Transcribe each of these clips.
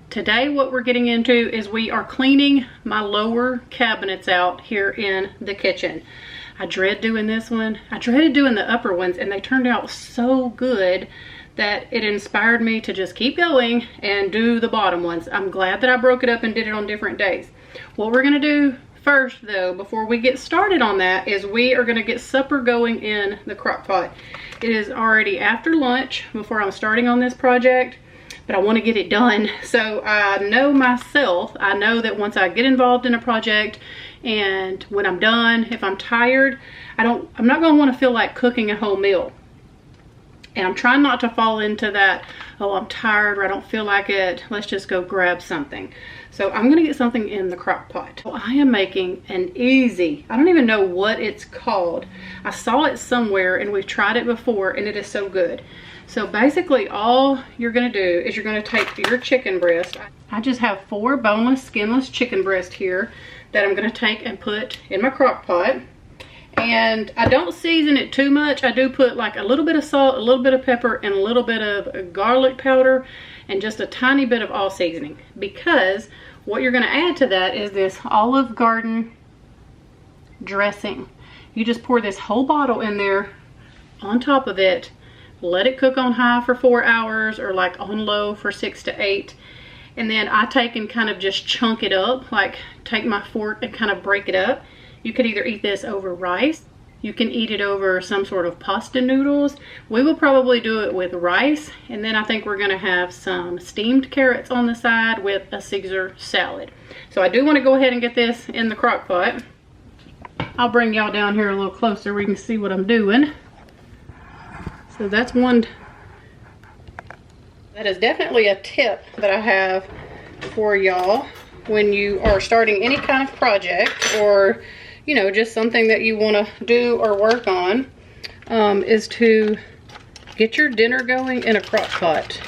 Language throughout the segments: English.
Today what we're getting into is we are cleaning my lower cabinets out here in the kitchen. I dread doing this one. I dreaded doing the upper ones, and they turned out so good that it inspired me to just keep going and do the bottom ones. I'm glad that I broke it up and did it on different days. What we're gonna do first though, before we get started on that, is we are gonna get supper going in the crock pot. It is already after lunch before I'm starting on this project, but I want to get it done. So I know myself, I know that once I get involved in a project and when I'm done, if I'm tired, I'm not going to want to feel like cooking a whole meal. And I'm trying not to fall into that, oh, I'm tired or I don't feel like it, let's just go grab something. So I'm gonna get something in the crock pot. So I am making an easy, I don't even know what it's called. I saw it somewhere and we've tried it before and it is so good. So basically all you're gonna do is you're gonna take your chicken breast. I just have 4 boneless, skinless chicken breast here that I'm gonna take and put in my crock pot. And I don't season it too much. I do put like a little bit of salt, a little bit of pepper, and a little bit of garlic powder, and just a tiny bit of all seasoning. Because what you're gonna add to that is this Olive Garden dressing. You just pour this whole bottle in there on top of it, let it cook on high for 4 hours or like on low for 6 to 8. And then I take and kind of just chunk it up, like take my fork and kind of break it up. You could either eat this over rice, you can eat it over some sort of pasta noodles. We will probably do it with rice, and then I think we're gonna have some steamed carrots on the side with a Caesar salad. So I do wanna go ahead and get this in the crock pot. I'll bring y'all down here a little closer where you can see what I'm doing. So that's one. That is definitely a tip that I have for y'all when you are starting any kind of project, or you know, just something that you want to do or work on, is to get your dinner going in a crock pot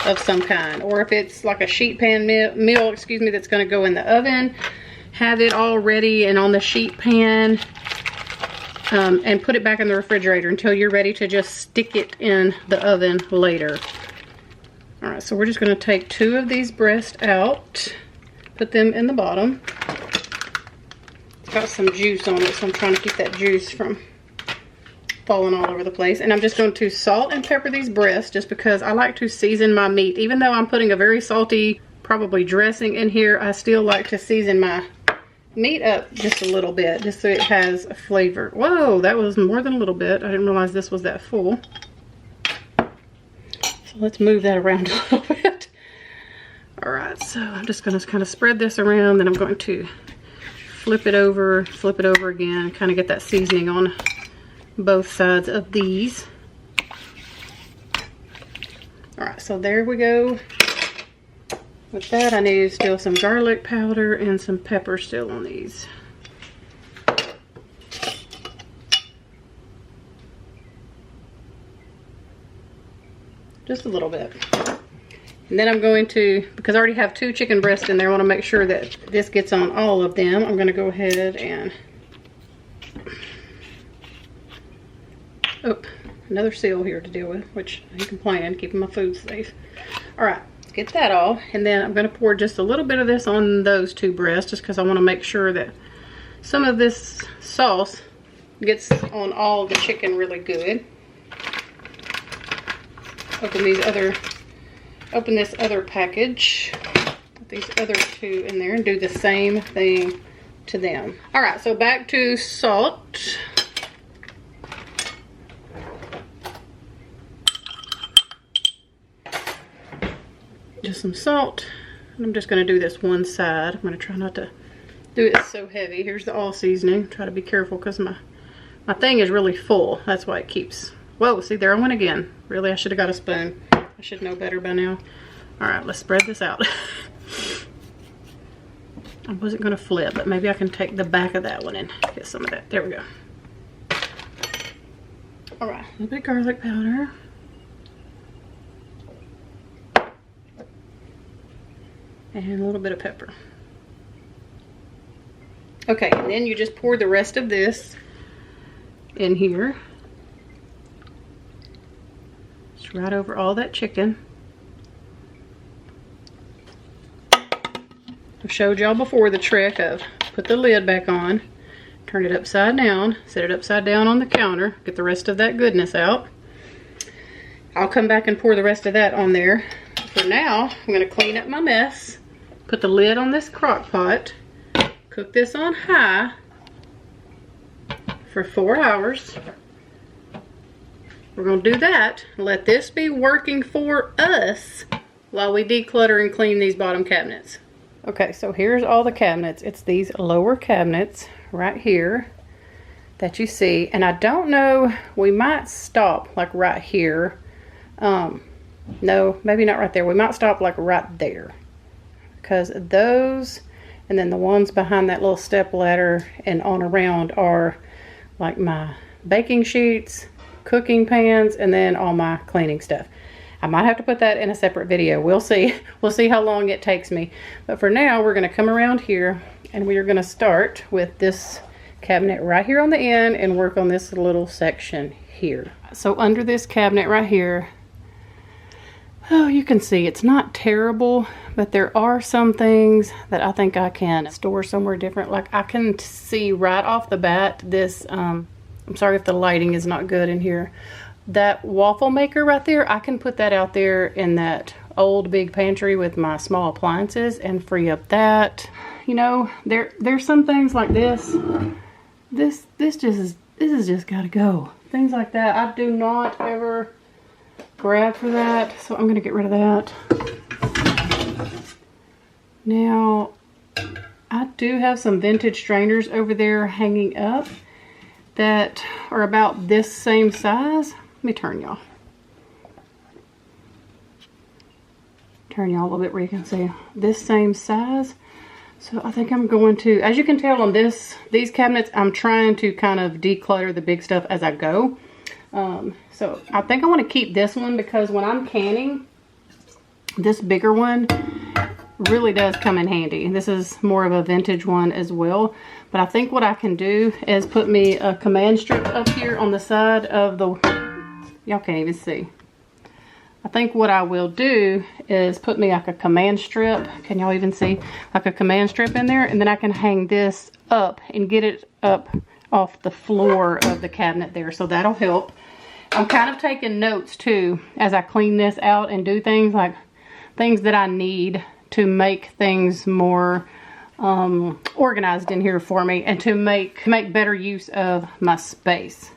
of some kind. Or if it's like a sheet pan meal, excuse me, that's going to go in the oven, have it all ready and on the sheet pan, and put it back in the refrigerator until you're ready to just stick it in the oven later. All right, so we're just going to take 2 of these breasts out, put them in the bottom. Got some juice on it, so I'm trying to keep that juice from falling all over the place. And I'm just going to salt and pepper these breasts just because I like to season my meat. Even though I'm putting a very salty, probably dressing in here, I still like to season my meat up just a little bit, just so it has a flavor. Whoa, that was more than a little bit. I didn't realize this was that full. So let's move that around a little bit. All right, so I'm just going to kind of spread this around, then I'm going to flip it over again, kind of get that seasoning on both sides of these. All right, so there we go. With that, I need still some garlic powder and some pepper still on these. Just a little bit. And then I'm going to, because I already have 2 chicken breasts in there, I want to make sure that this gets on all of them. I'm going to go ahead and, oh, another seal here to deal with, which I ain't complaining, keeping my food safe. All right, let's get that off. And then I'm going to pour just a little bit of this on those 2 breasts, just because I want to make sure that some of this sauce gets on all the chicken really good. Open this other package, put these other 2 in there and do the same thing to them. All right, so back to salt. Just some salt. And I'm just gonna do this one side. I'm gonna try not to do it so heavy. Here's the all seasoning. Try to be careful because my thing is really full. That's why it keeps, whoa, see, there I went again. Really, I should have got a spoon. I should know better by now. All right, let's spread this out. I wasn't gonna flip, but maybe I can take the back of that one and get some of that. There we go. All right, a little bit of garlic powder. And a little bit of pepper. Okay, and then you just pour the rest of this in here. Just right over all that chicken. I've showed y'all before the trick of put the lid back on, turn it upside down, set it upside down on the counter, get the rest of that goodness out. I'll come back and pour the rest of that on there. For now, I'm gonna clean up my mess, put the lid on this crock pot, cook this on high for 4 hours. We're gonna do that, let this be working for us while we declutter and clean these bottom cabinets. Okay, so here's all the cabinets. It's these lower cabinets right here that you see. And I don't know, we might stop like right here. No, maybe not right there. We might stop like right there. Because those, and then the ones behind that little step ladder and on around are like my baking sheets, cooking pans, and then all my cleaning stuff. I might have to put that in a separate video. We'll see. We'll see how long it takes me. But for now, we're going to come around here and we are going to start with this cabinet right here on the end and work on this little section here. So under this cabinet right here, oh, you can see it's not terrible, but there are some things that I think I can store somewhere different. Like I can see right off the bat this, I'm sorry if the lighting is not good in here. That waffle maker right there, I can put that out there in that old big pantry with my small appliances and free up that. You know, there's some things like this. This has just got to go. Things like that, I do not ever grab for that, so I'm gonna get rid of that. Now, I do have some vintage strainers over there hanging up that are about this same size. Let me turn y'all. Turn y'all a little bit where you can see this same size. So I think I'm going to, as you can tell on these cabinets, I'm trying to kind of declutter the big stuff as I go. So I think I want to keep this one because when I'm canning, this bigger one really does come in handy. This is more of a vintage one as well. But I think what I can do is put me a command strip up here on the side of the, y'all can't even see. I think what I will do is put me like a command strip. Can y'all even see? Like a command strip in there. And then I can hang this up and get it up off the floor of the cabinet there. So that'll help. I'm kind of taking notes too as I clean this out and do things like things that I need to make things more organized in here for me and to make better use of my space.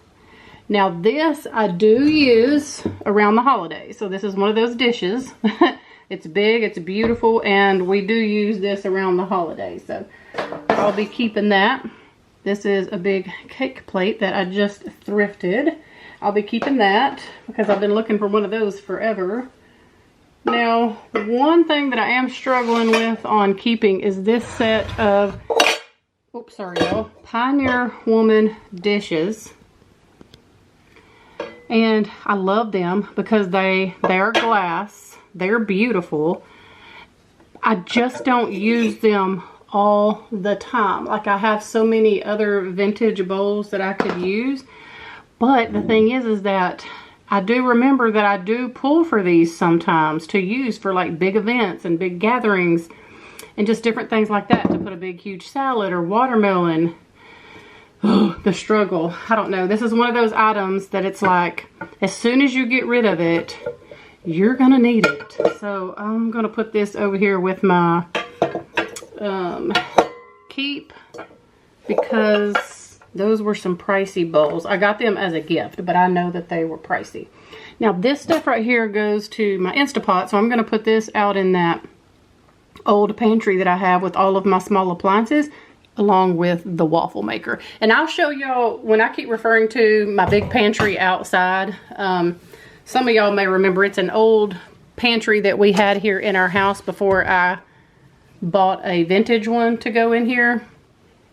Now this I do use around the holidays. So this is one of those dishes. It's big, it's beautiful, and we do use this around the holidays. So I'll be keeping that. This is a big cake plate that I just thrifted. I'll be keeping that because I've been looking for one of those forever. Now, one thing that I am struggling with on keeping is this set of, oops, sorry y'all, Pioneer Woman dishes. And I love them because they are glass. They're beautiful. I just don't use them all the time. Like I have so many other vintage bowls that I could use. But the thing is that I do remember that I do pull for these sometimes to use for like big events and big gatherings and just different things like that, to put a big huge salad or watermelon. Oh, the struggle. I don't know. This is one of those items that it's like, as soon as you get rid of it, you're going to need it. So I'm going to put this over here with my keep, because those were some pricey bowls. I got them as a gift, but I know that they were pricey. Now this stuff right here goes to my Instapot, so I'm going to put this out in that old pantry that I have with all of my small appliances, along with the waffle maker. And I'll show y'all, when I keep referring to my big pantry outside, some of y'all may remember it's an old pantry that we had here in our house before I bought a vintage one to go in here.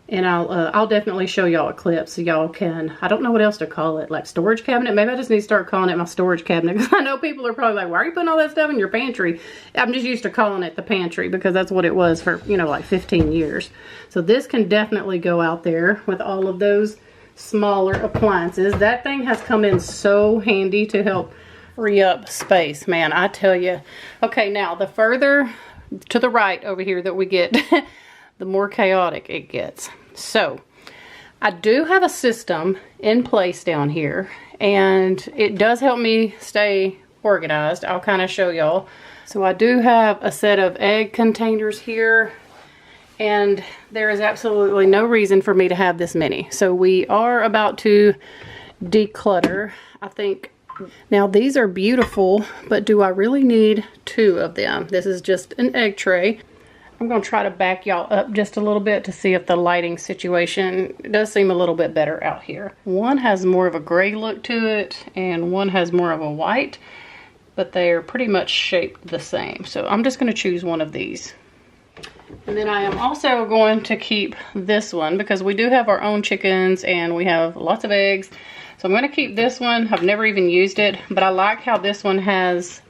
And I'll definitely show y'all a clip so y'all can, I don't know what else to call it, like storage cabinet. Maybe I just need to start calling it my storage cabinet, because I know people are probably like, why are you putting all that stuff in your pantry? I'm just used to calling it the pantry because that's what it was for, you know, like 15 years. So this can definitely go out there with all of those smaller appliances. That thing has come in so handy to help free up space, man, I tell you. Okay, now the further to the right over here that we get, the more chaotic it gets. So I do have a system in place down here, and it does help me stay organized. I'll kind of show y'all. So I do have a set of egg containers here, and there is absolutely no reason for me to have this many. So we are about to declutter, I think. Now these are beautiful, but do I really need 2 of them? This is just an egg tray. I'm going to try to back y'all up just a little bit to see if the lighting situation does seem a little bit better out here. One has more of a gray look to it, and one has more of a white, but they are pretty much shaped the same. So I'm just going to choose one of these. And then I am also going to keep this one because we do have our own chickens and we have lots of eggs. So I'm going to keep this one. I've never even used it, but I like how this one has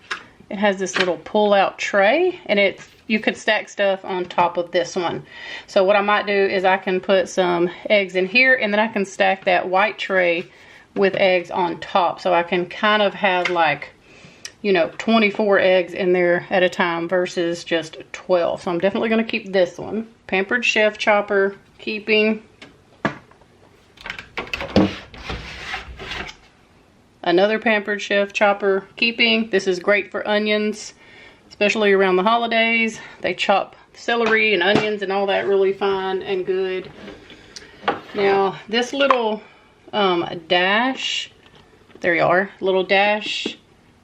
this little pull-out tray, and you could stack stuff on top of this one. So what I might do is I can put some eggs in here, and then I can stack that white tray with eggs on top. So I can kind of have like, you know, 24 eggs in there at a time versus just 12. So I'm definitely going to keep this one. Pampered Chef chopper, keeping. Another Pampered Chef chopper, keeping. This is great for onions, especially around the holidays. They chop celery and onions and all that really fine and good. Now this little dash, there you are, little dash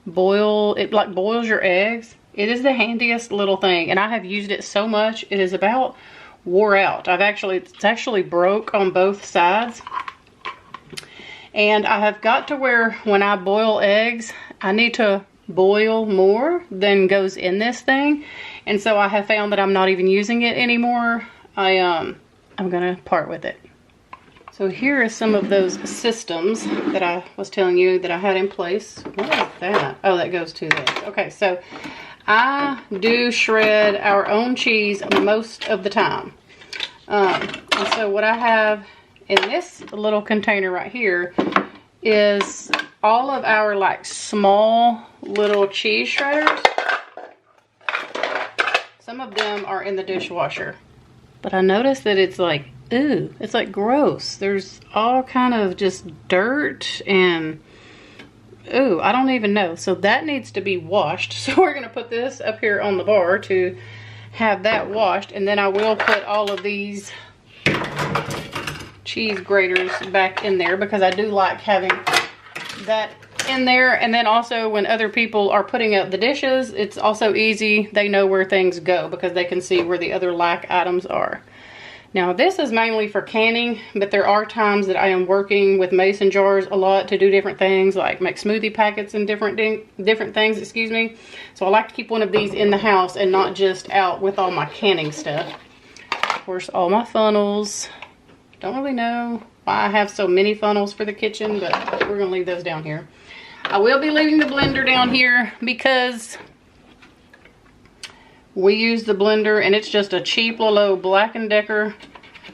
boil, it like boils your eggs. It is the handiest little thing, and I have used it so much it is about wore out. It's actually broke on both sides. And I have got to where when I boil eggs, I need to boil more than goes in this thing. And so I have found that I'm not even using it anymore. I'm gonna part with it. So here are some of those systems that I was telling you that I had in place. What is that? Oh, that goes to this. Okay, so I do shred our own cheese most of the time. And so what I have in this little container right here is all of our like small little cheese shredders. Some of them are in the dishwasher, but I noticed that it's like, ooh, it's like gross. There's all kind of just dirt and ooh, I don't even know. So that needs to be washed. So we're gonna put this up here on the bar to have that washed, and then I will put all of these cheese graters back in there because I do like having that in there. And then also when other people are putting up the dishes, it's also easy. They know where things go because they can see where the other like items are. Now this is mainly for canning, but there are times that I am working with mason jars a lot to do different things, like make smoothie packets and different things, excuse me. So I like to keep one of these in the house and not just out with all my canning stuff. Of course, all my funnels. Don't really know why I have so many funnels for the kitchen, but we're gonna leave those down here. I will be leaving the blender down here because we use the blender and it's just a cheap little old Black & Decker.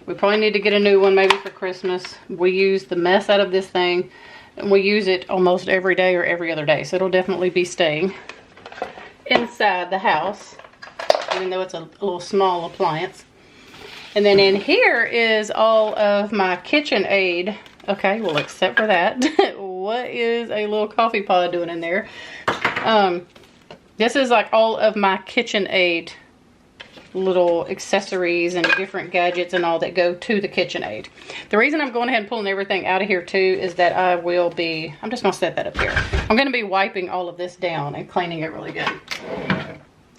We probably need to get a new one maybe for Christmas. We use the mess out of this thing and we use it almost every day or every other day. So it'll definitely be staying inside the house, even though it's a little small appliance. And then in here is all of my KitchenAid. Okay, well, except for that, what is a little coffee pod doing in there? This is like all of my KitchenAid little accessories and different gadgets and all that go to the KitchenAid. The reason I'm going ahead and pulling everything out of here too is that I'm just gonna set that up here. I'm gonna be wiping all of this down and cleaning it really good.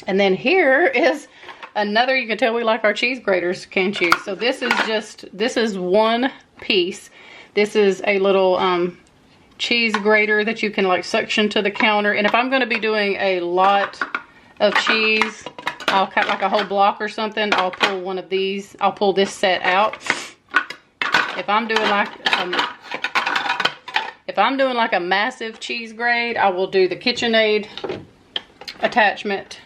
And then here is another, you can tell we like our cheese graters, can't you? So this is one piece. This is a little cheese grater that you can like suction to the counter. And if I'm going to be doing a lot of cheese, I'll cut like a whole block or something, I'll pull one of these. I'll pull this set out. If I'm doing like a massive cheese grate, I will do the KitchenAid attachment.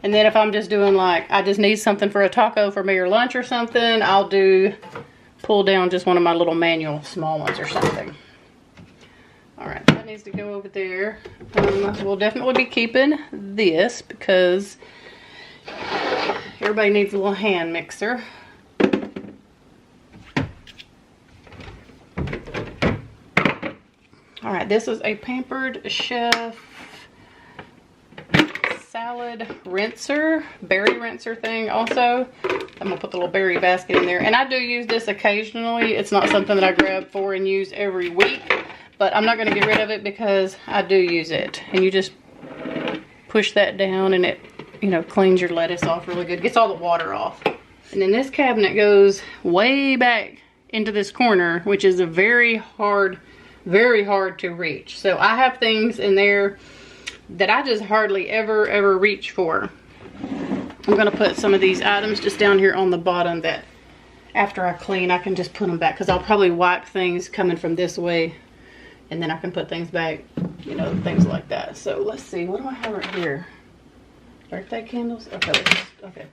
And then if I'm just doing like, I just need something for a taco for me or lunch or something, I'll pull down just one of my little manual small ones or something. All right, that needs to go over there. We'll definitely be keeping this because Everybody needs a little hand mixer. All right, this is a Pampered Chef salad rinser, berry rinser thing also. I'm gonna put the little berry basket in there. And I do use this occasionally. It's not something that I grab for and use every week, but I'm not gonna get rid of it because I do use it. And you just push that down and it, you know, cleans your lettuce off really good. Gets all the water off. And then this cabinet goes way back into this corner, which is a very hard to reach. So I have things in there that I just hardly ever reach for. I'm gonna put some of these items just down here on the bottom that after I clean, I can just put them back, because I'll probably wipe things coming from this way and then I can put things back, you know, things like that. So let's see, what do I have right here? Birthday candles? Okay, okay.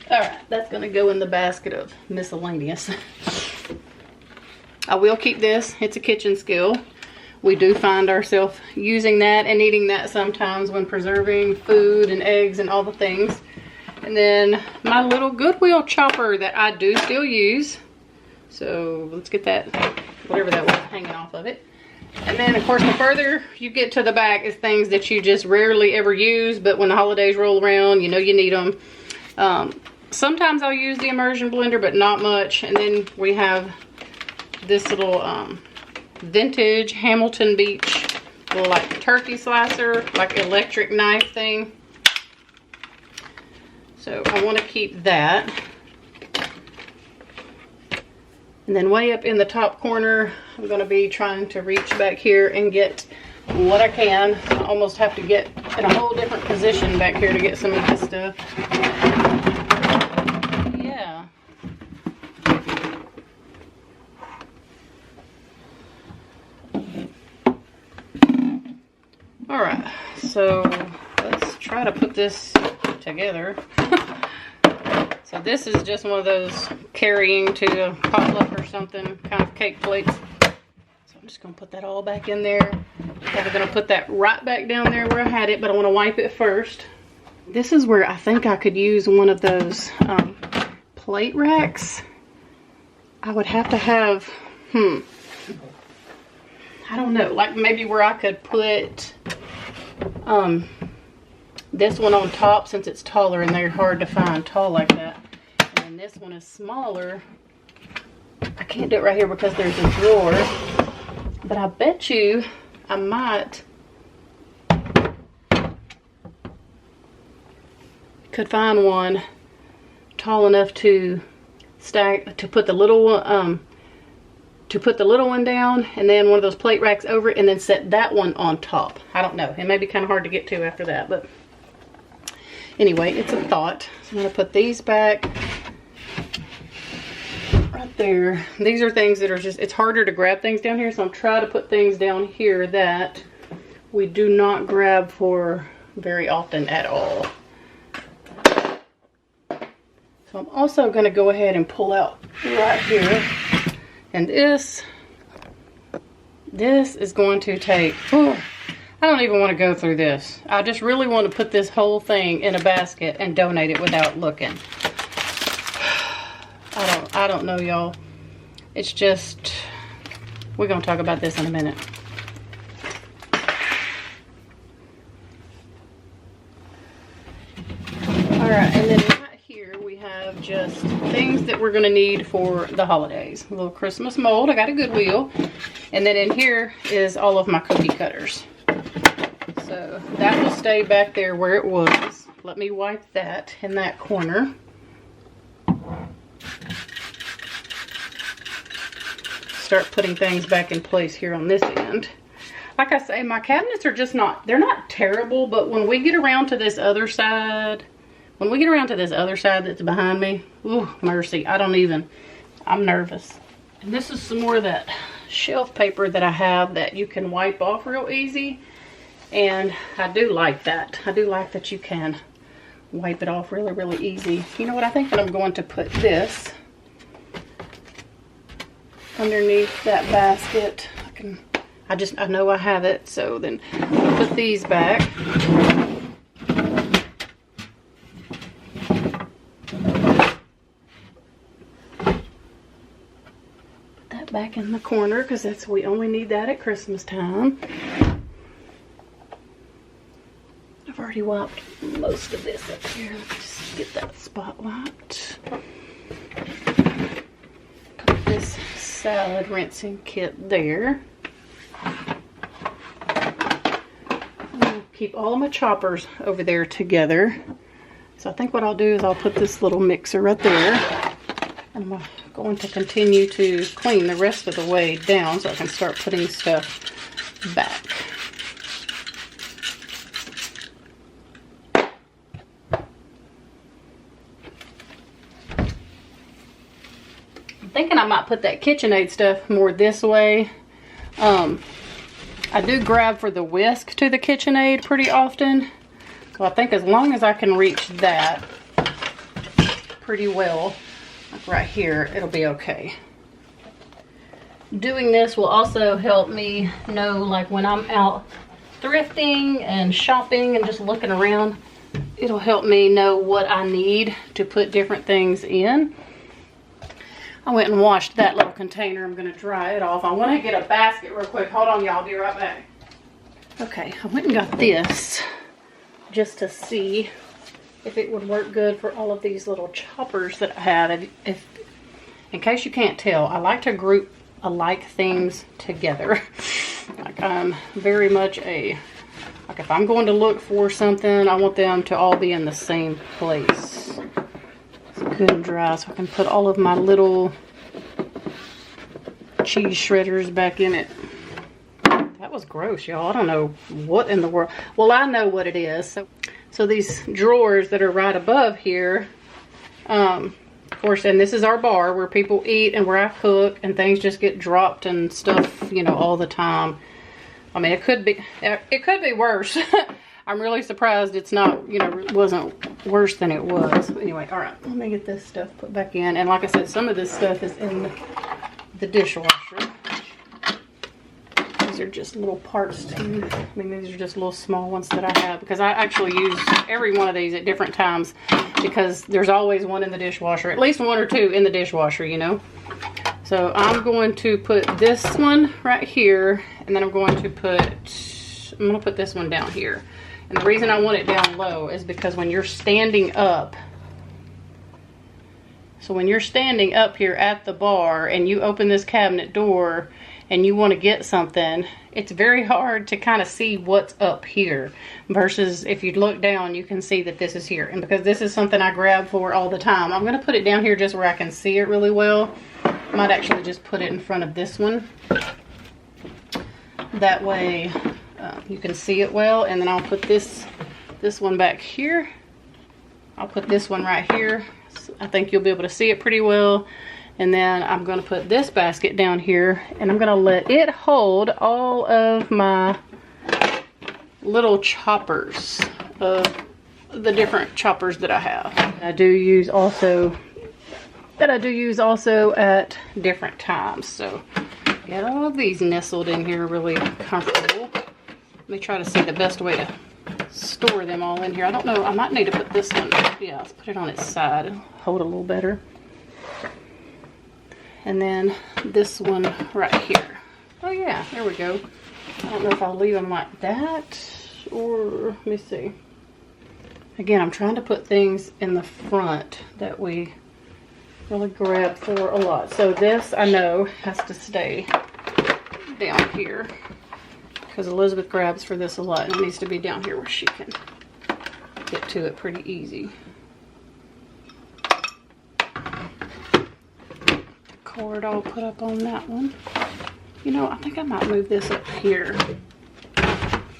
All right, that's gonna go in the basket of miscellaneous. I will keep this. It's a kitchen skill. We do find ourselves using that and eating that sometimes when preserving food and eggs and all the things. And then my little Goodwill chopper that I do still use. So let's get that, whatever that was hanging off of it. And then of course the further you get to the back is things that you just rarely ever use, but when the holidays roll around, you know you need them. Sometimes I'll use the immersion blender, but not much. And then we have this little vintage Hamilton Beach little like turkey slicer, like electric knife thing. So I want to keep that. And then way up in the top corner, I'm going to be trying to reach back here and get what I can. I almost have to get in a whole different position back here to get some of this stuff. Yeah. Alright, so let's try to put this together. So this is just one of those carrying to a potluck or something kind of cake plates. So I'm just going to put that all back in there. I'm going to put that right back down there where I had it, but I want to wipe it first. This is where I think I could use one of those plate racks. I would have to have, I don't know, like maybe where I could put this one on top, since it's taller and they're hard to find tall like that. And then this one is smaller. I can't do it right here because there's a drawer, but I bet you I might could find one tall enough to stack, to put the little one down, and then one of those plate racks over it, and then set that one on top. I don't know. It may be kind of hard to get to after that, but anyway, it's a thought. So I'm going to put these back right there. These are things that are just, it's harder to grab things down here, so I'm trying to put things down here that we do not grab for very often at all. So I'm also going to go ahead and pull out right here. And this is going to take, I don't even want to go through this. I just really want to put this whole thing in a basket and donate it without looking. I don't know, y'all. It's just, we're going to talk about this in a minute. All right, and then right here we have just things that we're going to need for the holidays. A little Christmas mold. I got a Goodwill. And then in here is all of my cookie cutters. So that will stay back there where it was. Let me wipe that in that corner. Start putting things back in place here on this end. Like I say, my cabinets are just not, they're not terrible, but when we get around to this other side, that's behind me, ooh, mercy, I'm nervous. And this is some more of that shelf paper that I have that you can wipe off real easy. And I do like that. I do like that you can wipe it off really, really easy. You know what, I think that I'm going to put this underneath that basket. I know I have it, so then I'll put these back. back in the corner because we only need that at Christmas time. I've already wiped most of this up here. Let me just get that spotlight. Put this salad rinsing kit there. I'll keep all of my choppers over there together. So I think what I'll do is I'll put this little mixer right there. And I'm going to continue to clean the rest of the way down so I can start putting stuff back. Thinking I might put that KitchenAid stuff more this way. I do grab for the whisk to the KitchenAid pretty often. So I think as long as I can reach that pretty well, like right here, it'll be okay. Doing this will also help me know, like when I'm out thrifting and shopping and just looking around, it'll help me know what I need to put different things in. I went and washed that little container. I'm going to dry it off. I want to get a basket real quick. Hold on, y'all. I'll be right back. Okay, I went and got this just to see if it would work good for all of these little choppers that I have. If in case you can't tell, I like to group alike things together. Like I'm very much like if I'm going to look for something, I want them to all be in the same place. Good and dry so I can put all of my little cheese shredders back in it. That was gross, y'all. I don't know what in the world. Well, I know what it is. So these drawers that are right above here, of course, and this is our bar where people eat and where I cook and things just get dropped and stuff, you know, all the time. I mean, it could be worse. I'm really surprised it's not, you know, it wasn't worse than it was. But anyway, all right, let me get this stuff put back in. And like I said, some of this stuff is in the dishwasher. These are just little parts too. I mean, these are just little small ones that I have because I actually use every one of these at different times because there's always one in the dishwasher, at least one or two in the dishwasher, you know. So I'm going to put this one right here, and then I'm going to put this one down here. And the reason I want it down low is because when you're standing up, so when you're standing up here at the bar and you open this cabinet door and you want to get something, it's very hard to kind of see what's up here versus if you look down, you can see that this is here. And because this is something I grab for all the time, I'm going to put it down here just where I can see it really well. I might actually just put it in front of this one. That way you can see it well. And then I'll put this one back here. I'll put this one right here. So I think you'll be able to see it pretty well. And then I'm going to put this basket down here, and I'm going to let it hold all of my little choppers of the different choppers that I have. I do use also at different times. So get all of these nestled in here really comfortable. Let me try to see the best way to store them all in here. I don't know, I might need to put this one, yeah, let's put it on its side. It'll hold a little better. And then this one right here. Oh yeah, there we go. I don't know if I'll leave them like that or, let me see. Again, I'm trying to put things in the front that we really grab for a lot. So this, I know, has to stay down here because Elizabeth grabs for this a lot, and it needs to be down here where she can get to it pretty easy. Cord I'll put up on that one. You know, I think I might move this up here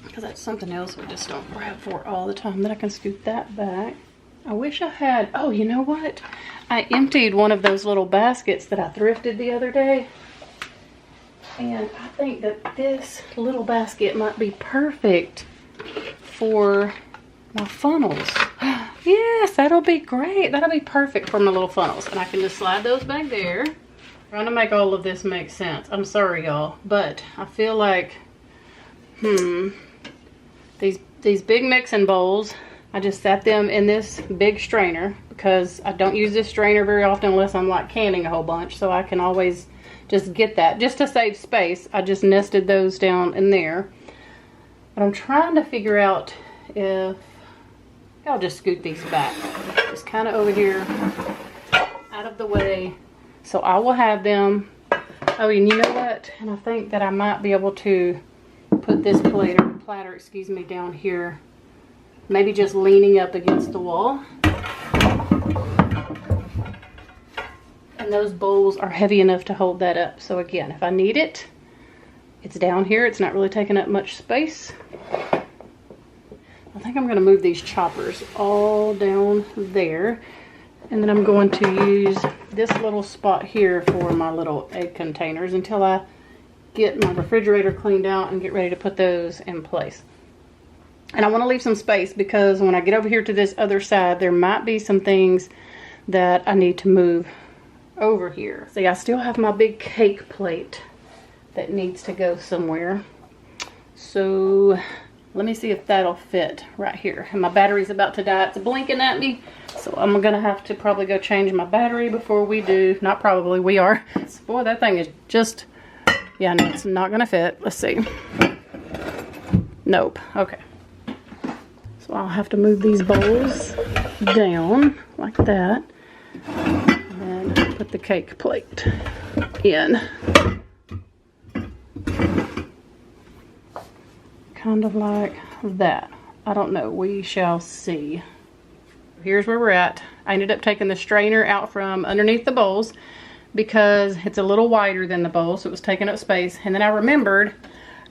because that's something else we just don't grab for all the time, that I can scoot that back. I wish I had, oh, you know what? I emptied one of those little baskets that I thrifted the other day. And I think that this little basket might be perfect for my funnels. Yes, that'll be great. That'll be perfect for my little funnels. And I can just slide those back there. Trying to make all of this make sense. I'm sorry, y'all, but I feel like, these big mixing bowls, I just sat them in this big strainer because I don't use this strainer very often unless I'm like canning a whole bunch. So I can always just get that. Just to save space, I just nested those down in there. But I'm trying to figure out if, I'll just scoot these back. Just kind of over here, out of the way. So I will have them. Oh, and you know what? And I think that I might be able to put this platter, excuse me, down here. Maybe just leaning up against the wall. And those bowls are heavy enough to hold that up. So again, if I need it, it's down here. It's not really taking up much space. I think I'm going to move these choppers all down there. And then I'm going to use this little spot here for my little egg containers until I get my refrigerator cleaned out and get ready to put those in place. And I want to leave some space because when I get over here to this other side, there might be some things that I need to move over here. See, I still have my big cake plate that needs to go somewhere. So let me see if that'll fit right here. And my battery's about to die. It's blinking at me. So I'm gonna have to probably go change my battery before we do. Not probably, we are. Boy, that thing is just, yeah, no, it's not gonna fit. Let's see. Nope, okay. So I'll have to move these bowls down like that. And then put the cake plate in. Kind of like that. I don't know, we shall see. Here's where we're at. I ended up taking the strainer out from underneath the bowls because it's a little wider than the bowl, so it was taking up space. And then I remembered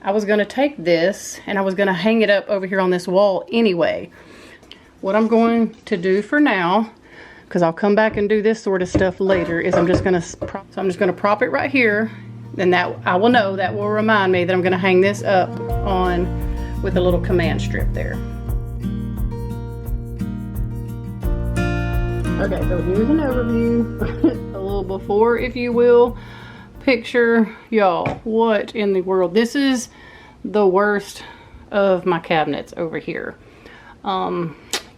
I was going to take this and I was going to hang it up over here on this wall anyway. What I'm going to do for now, because I'll come back and do this sort of stuff later, is I'm just going to prop it right here. And that I will know, that will remind me that I'm going to hang this up on with a little command strip there. Okay, so here's an overview, a little before, if you will, picture. Y'all, what in the world? This is the worst of my cabinets over here.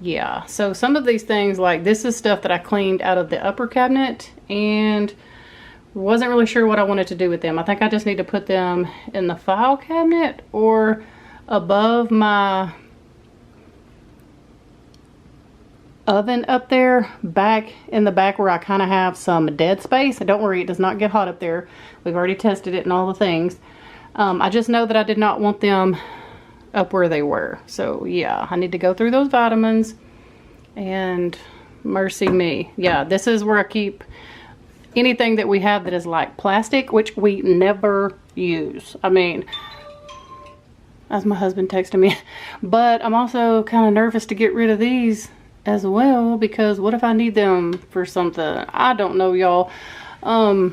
Yeah, so some of these things, like this is stuff that I cleaned out of the upper cabinet and wasn't really sure what I wanted to do with them. I think I just need to put them in the file cabinet or above my oven up there, back in the back where I kind of have some dead space. And don't worry, it does not get hot up there. We've already tested it and all the things. I just know that I did not want them up where they were. So yeah, I need to go through those vitamins and mercy me. Yeah, this is where I keep anything that we have that is like plastic, which we never use. I mean, as my husband texted me, but I'm also kind of nervous to get rid of these as well, because what if I need them for something? I don't know, y'all. I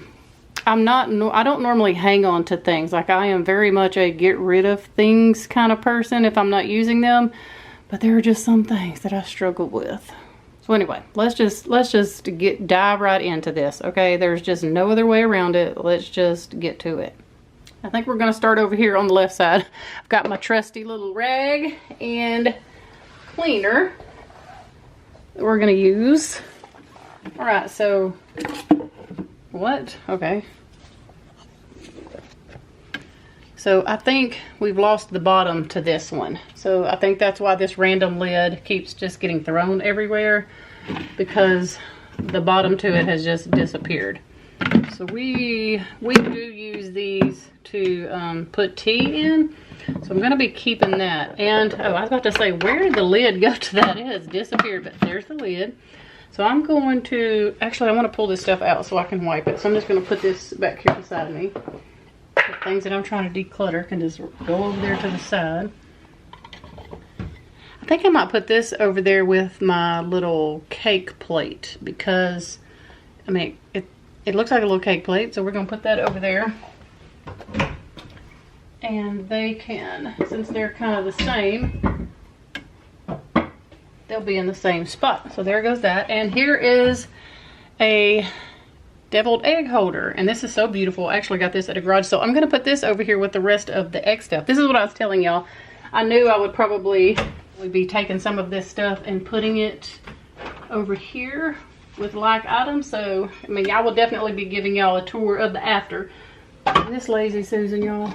don't normally hang on to things. Like, I am very much a get rid of things kind of person if I'm not using them, but there are just some things that I struggle with. So anyway, let's just dive right into this, okay? There's just no other way around it. Let's just get to it. I think we're gonna start over here on the left side. I've got my trusty little rag and cleaner that we're gonna use. All right, so what? Okay. So I think we've lost the bottom to this one. So I think that's why this random lid keeps just getting thrown everywhere, because the bottom to it has just disappeared. So we do use these to put tea in. So I'm going to be keeping that. And, oh, I was about to say, where did the lid go to that? It has disappeared, but there's the lid. So I'm going to, actually I want to pull this stuff out so I can wipe it. So I'm just going to put this back here beside me. The things that I'm trying to declutter can just go over there to the side. I think I might put this over there with my little cake plate, because, I mean, it looks like a little cake plate, so we're going to put that over there. And they can, since they're kind of the same, they'll be in the same spot. So there goes that. And here is a deviled egg holder. And this is so beautiful. I actually got this at a garage. So I'm going to put this over here with the rest of the egg stuff. This is what I was telling y'all. I knew I would probably be taking some of this stuff and putting it over here. with like items. So, I mean, I will definitely be giving y'all a tour of the after. This Lazy Susan, y'all.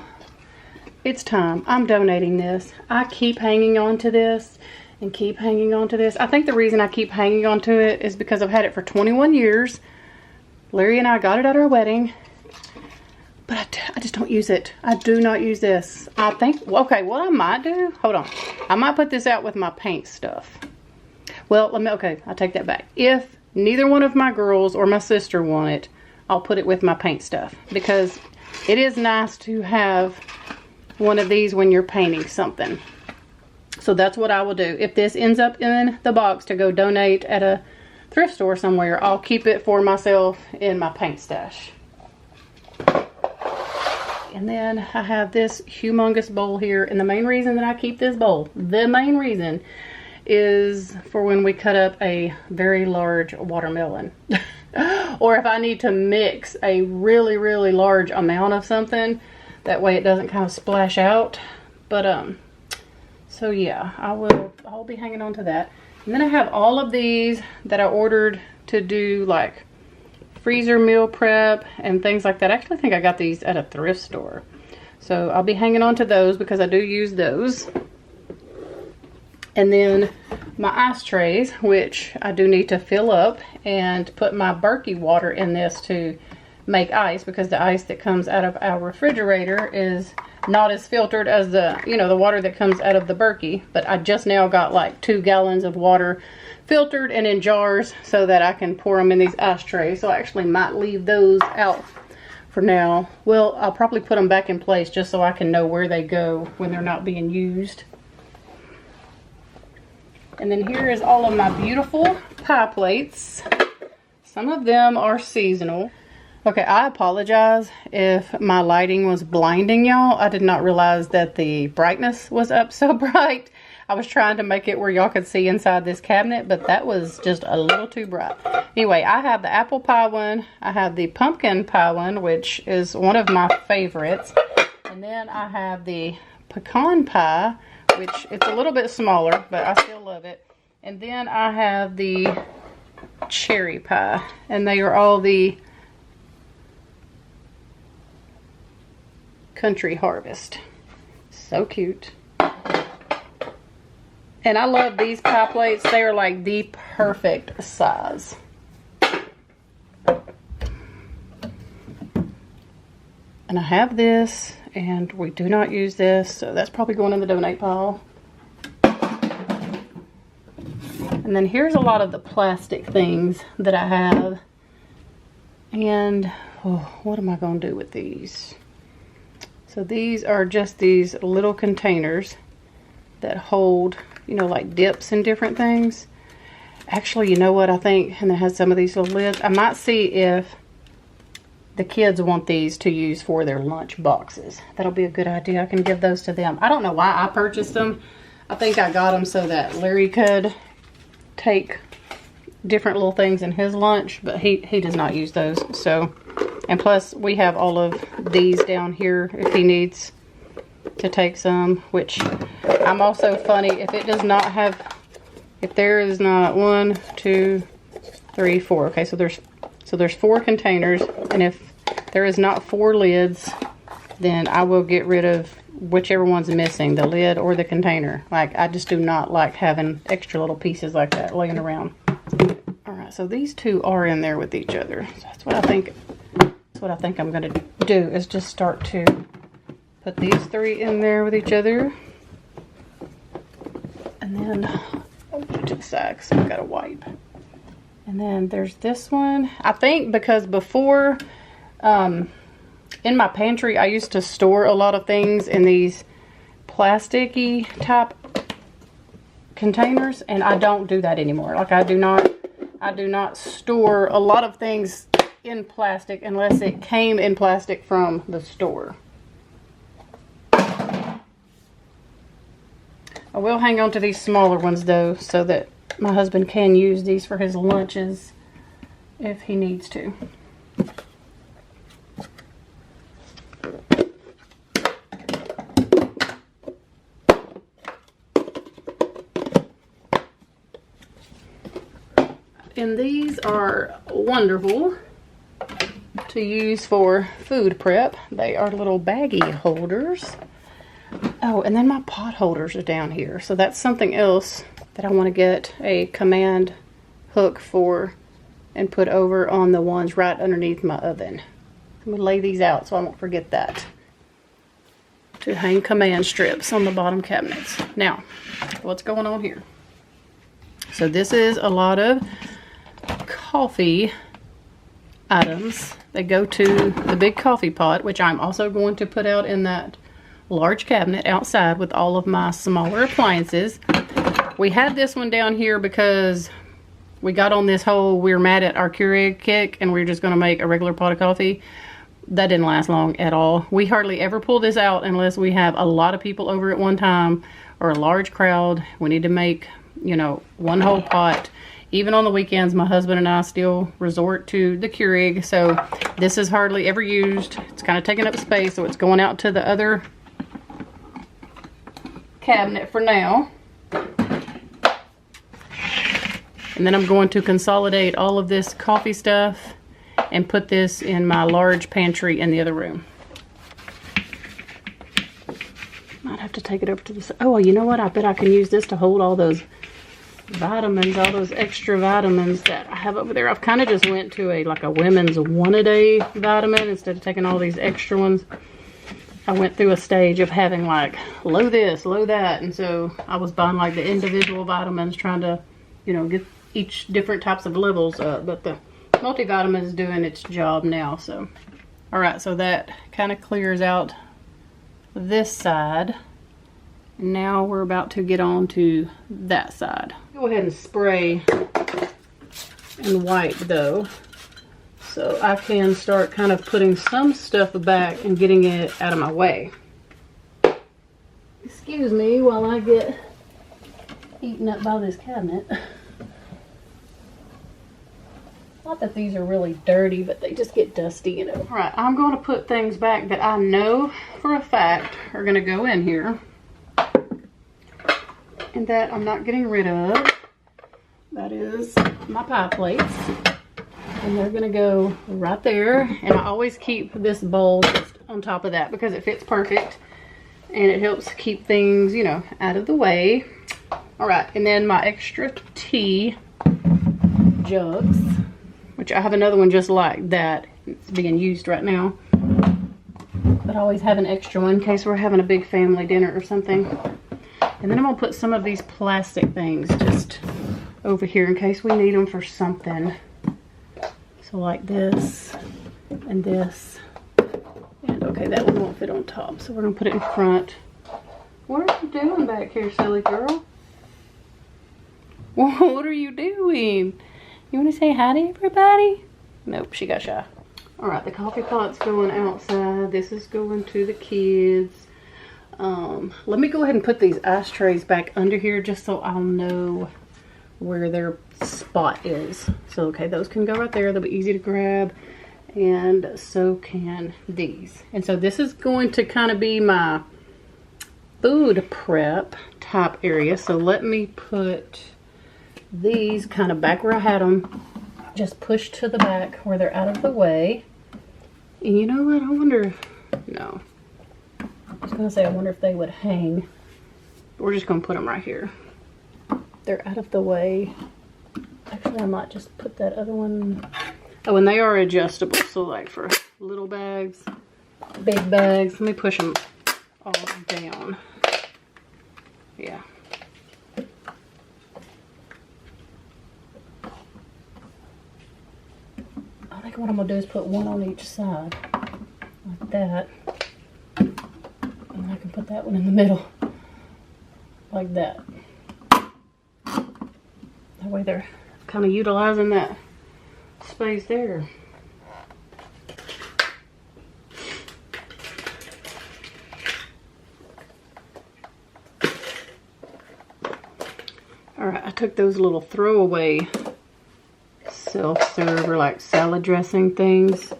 It's time. I'm donating this. I keep hanging on to this and keep hanging on to this. I think the reason I keep hanging on to it is because I've had it for 21 years. Larry and I got it at our wedding. But I just don't use it. I do not use this. I think, okay, what I might do, hold on. I might put this out with my paint stuff. Well, okay, I take that back. If neither one of my girls or my sister want it, I'll put it with my paint stuff. Because it is nice to have one of these when you're painting something. So that's what I will do. If this ends up in the box to go donate at a thrift store somewhere, I'll keep it for myself in my paint stash. And then I have this humongous bowl here. And the main reason that I keep this bowl, the main reason, is for when we cut up a very large watermelon. Or if I need to mix a really, really large amount of something. That way it doesn't kind of splash out. But, so yeah, I'll be hanging on to that. And then I have all of these that I ordered to do like freezer meal prep and things like that. I actually think I got these at a thrift store. So I'll be hanging on to those because I do use those. And then my ice trays, which I do need to fill up and put my Berkey water in this to make ice, because the ice that comes out of our refrigerator is not as filtered as the, you know, the water that comes out of the Berkey. But I just now got like 2 gallons of water filtered and in jars so that I can pour them in these ice trays. So I actually might leave those out for now. Well, I'll probably put them back in place just so I can know where they go when they're not being used. And then here is all of my beautiful pie plates. Some of them are seasonal. Okay, I apologize if my lighting was blinding y'all. I did not realize that the brightness was up so bright. I was trying to make it where y'all could see inside this cabinet, but that was just a little too bright. Anyway, I have the apple pie one. I have the pumpkin pie one, which is one of my favorites. And then I have the pecan pie, which it's a little bit smaller, but I still love it. And then I have the cherry pie, and they are all the Country Harvest. So cute. And I love these pie plates. They are like the perfect size. And I have this, and we do not use this, so that's probably going in the donate pile. And then here's a lot of the plastic things that I have. And what am I going to do with these? So these are just these little containers that hold, you know, like dips and different things. Actually, you know what I think? And it has some of these little lids. I might see if the kids want these to use for their lunch boxes. That'll be a good idea. I can give those to them. I don't know why I purchased them. I think I got them so that Larry could take different little things in his lunch, but he does not use those. So, and plus we have all of these down here if he needs to take some, which I'm also funny if it does not have, if there is not 1, 2, 3, 4. Okay, so there's 4 containers, and if there is not 4 lids, then I will get rid of whichever one's missing, the lid or the container. Like, I just do not like having extra little pieces like that laying around. Alright, so these 2 are in there with each other. So that's what I think. That's what I think I'm going to do, is just start to put these 3 in there with each other. And then I'll put it to the side because I've got to wipe. And then there's this one. I think because before, in my pantry, I used to store a lot of things in these plasticky type containers, and I don't do that anymore. Like, I do not store a lot of things in plastic unless it came in plastic from the store. I will hang on to these smaller ones though, so that my husband can use these for his lunches if he needs to. And these are wonderful to use for food prep. They are little baggie holders. Oh, and then my pot holders are down here. So that's something else that I want to get a command hook for and put over on the ones right underneath my oven. I'm going to lay these out so I won't forget that. To hang command strips on the bottom cabinets. Now, what's going on here? So this is a lot of coffee items. They go to the big coffee pot, which I'm also going to put out in that large cabinet outside with all of my smaller appliances. We had this one down here because we got on this whole we're mad at our Keurig kick and we're just going to make a regular pot of coffee. That didn't last long at all. We hardly ever pull this out unless we have a lot of people over at one time or a large crowd. We need to make, you know, one whole pot. Even on the weekends, my husband and I still resort to the Keurig. So this is hardly ever used. It's kind of taking up space, so it's going out to the other cabinet for now. And then I'm going to consolidate all of this coffee stuff and put this in my large pantry in the other room. Might have to take it over to the... Oh, you know what? I bet I can use this to hold all those vitamins, all those extra vitamins that I have over there. I've kind of just went to like a women's one-a-day vitamin instead of taking all these extra ones. I went through a stage of having like low this, low that, and so I was buying like the individual vitamins, trying to, you know, get each different types of levels up, but the multivitamin is doing its job now. So all right, so that kind of clears out this side. Now we're about to get on to that side. Go ahead and spray and wipe though, so I can start kind of putting some stuff back and getting it out of my way. Excuse me while I get eaten up by this cabinet. Not that these are really dirty, but they just get dusty, you know. All right, I'm going to put things back that I know for a fact are going to go in here and that I'm not getting rid of. That is my pie plates. And they're going to go right there. And I always keep this bowl just on top of that because it fits perfect. And it helps keep things, you know, out of the way. All right, and then my extra tea jugs, which I have another one just like that. It's being used right now. But I always have an extra one in case we're having a big family dinner or something. And then I'm going to put some of these plastic things just over here in case we need them for something. So like this and this. And okay, that one won't fit on top, so we're going to put it in front. What are you doing back here, silly girl? What are you doing? You want to say hi to everybody? Nope, she got shy. All right, the coffee pot's going outside. This is going to the kids. Let me go ahead and put these ice trays back under here just so I'll know where their spot is. So, okay, those can go right there. They'll be easy to grab. And so can these. And so this is going to kind of be my food prep type area. So let me put these kind of back where I had them, just pushed to the back where they're out of the way. And you know what, I wonder, no, I was gonna say I wonder if they would hang. We're just gonna put them right here. They're out of the way. Actually, I might just put that other one. Oh, and they are adjustable, so like for little bags, big bags. Let me push them all down. Yeah. I think what I'm gonna do is put one on each side, like that. And then I can put that one in the middle, like that. That way they're kind of utilizing that space there. Alright, I took those little throwaway self-serve or like salad dressing things.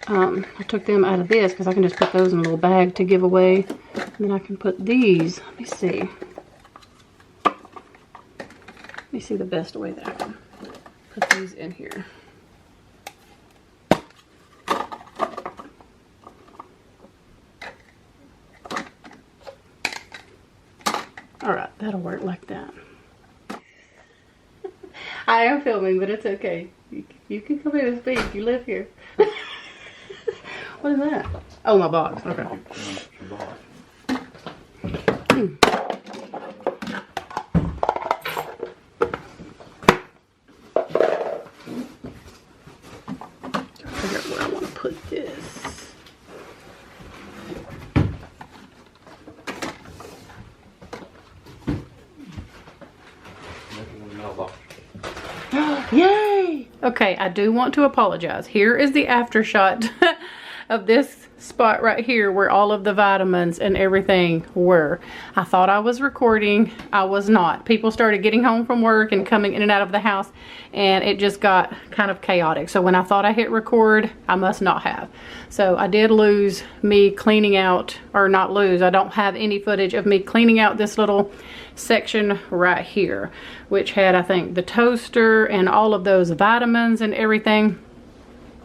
I took them out of this because I can just put those in a little bag to give away. And then I can put these, let me see. Let me see the best way that I can put these in here. All right, that'll work like that. I am filming, but it's okay. You can come in and speak. You live here. What is that? Oh, my box. Okay. Figure out where I want to put this. Yay! Okay, I do want to apologize. Here is the after shot of this spot right here where all of the vitamins and everything were. I thought I was recording. I was not. People started getting home from work and coming in and out of the house, and it just got kind of chaotic. So when I thought I hit record, I must not have. So I did lose me cleaning out, or not lose, I don't have any footage of me cleaning out this little section right here, which had, I think, the toaster and all of those vitamins and everything.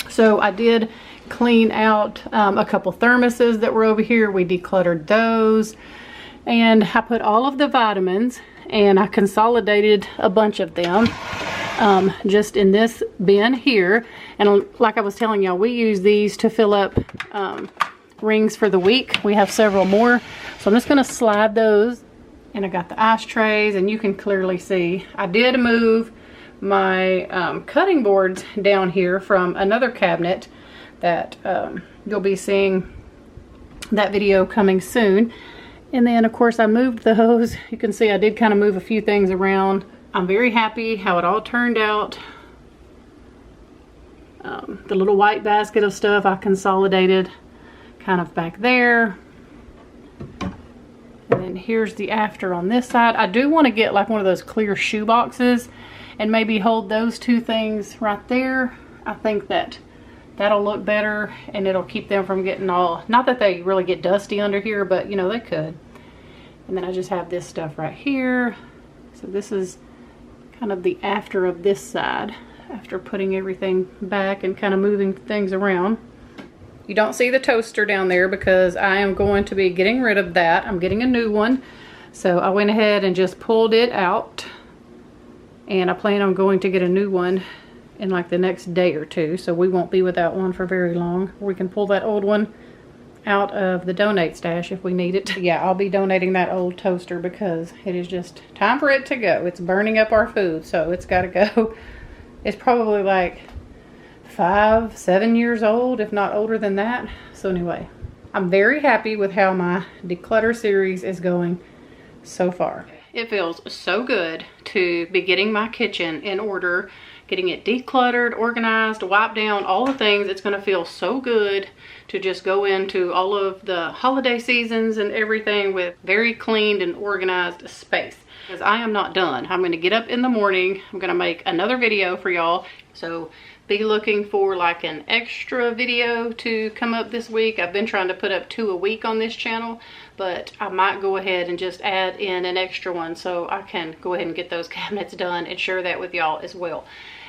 So I did clean out a couple thermoses that were over here. We decluttered those, and I put all of the vitamins, and I consolidated a bunch of them just in this bin here. And like I was telling y'all, we use these to fill up rings for the week. We have several more, so I'm just going to slide those. And I got the ice trays, and you can clearly see I did move my cutting boards down here from another cabinet that you'll be seeing that video coming soon. And then of course I moved those. You can see I did kind of move a few things around. I'm very happy how it all turned out. The little white basket of stuff I consolidated kind of back there. And then here's the after on this side. I do want to get like one of those clear shoe boxes and maybe hold those two things right there. I think that'll look better, and it'll keep them from getting all, not that they really get dusty under here, but you know, they could. And then I just have this stuff right here. So this is kind of the after of this side, after putting everything back and kind of moving things around. You don't see the toaster down there because I am going to be getting rid of that. I'm getting a new one. So I went ahead and just pulled it out, and I plan on going to get a new one in like the next day or two. So we won't be without one for very long. We can pull that old one out of the donate stash if we need it. Yeah, I'll be donating that old toaster because it is just time for it to go. It's burning up our food, so it's got to go. It's probably like 5-7 years old, if not older than that. So anyway, I'm very happy with how my declutter series is going so far. It feels so good to be getting my kitchen in order, getting it decluttered, organized, wiped down, all the things. It's going to feel so good to just go into all of the holiday seasons and everything with very cleaned and organized space. Because I am not done. I'm going to get up in the morning. I'm going to make another video for y'all. So be looking for like an extra video to come up this week. I've been trying to put up 2 a week on this channel, but I might go ahead and just add in an extra one so I can go ahead and get those cabinets done and share that with y'all as well.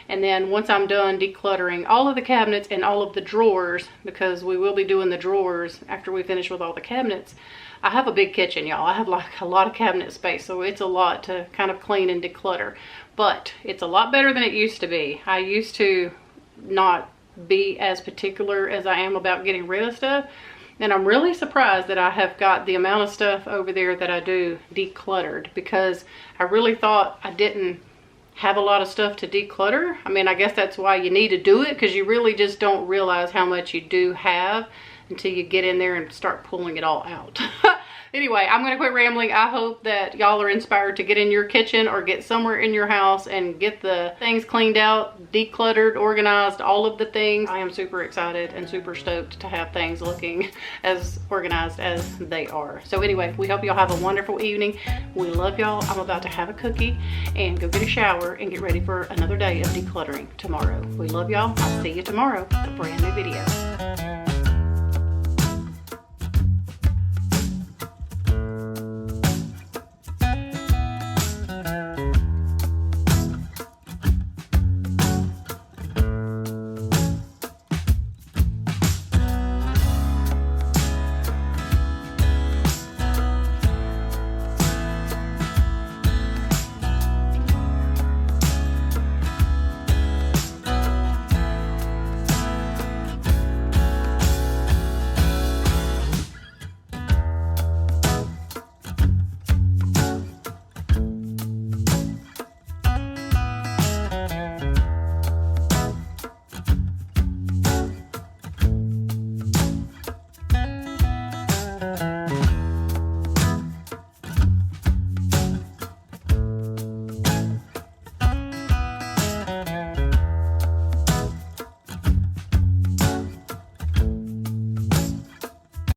And then once I'm done decluttering all of the cabinets and all of the drawers, because we will be doing the drawers after we finish with all the cabinets. I have a big kitchen, y'all. I have like a lot of cabinet space, so it's a lot to kind of clean and declutter. But it's a lot better than it used to be. I used to not be as particular as I am about getting rid of stuff. And I'm really surprised that I have got the amount of stuff over there that I do decluttered, because I really thought I didn't have a lot of stuff to declutter. I mean, I guess that's why you need to do it, because you really just don't realize how much you do have until you get in there and start pulling it all out. Anyway, I'm going to quit rambling. I hope that y'all are inspired to get in your kitchen or get somewhere in your house and get the things cleaned out, decluttered, organized, all of the things. I am super excited and super stoked to have things looking as organized as they are. So anyway, we hope y'all have a wonderful evening. We love y'all. I'm about to have a cookie and go get a shower and get ready for another day of decluttering tomorrow. We love y'all. I'll see you tomorrow with a brand new video.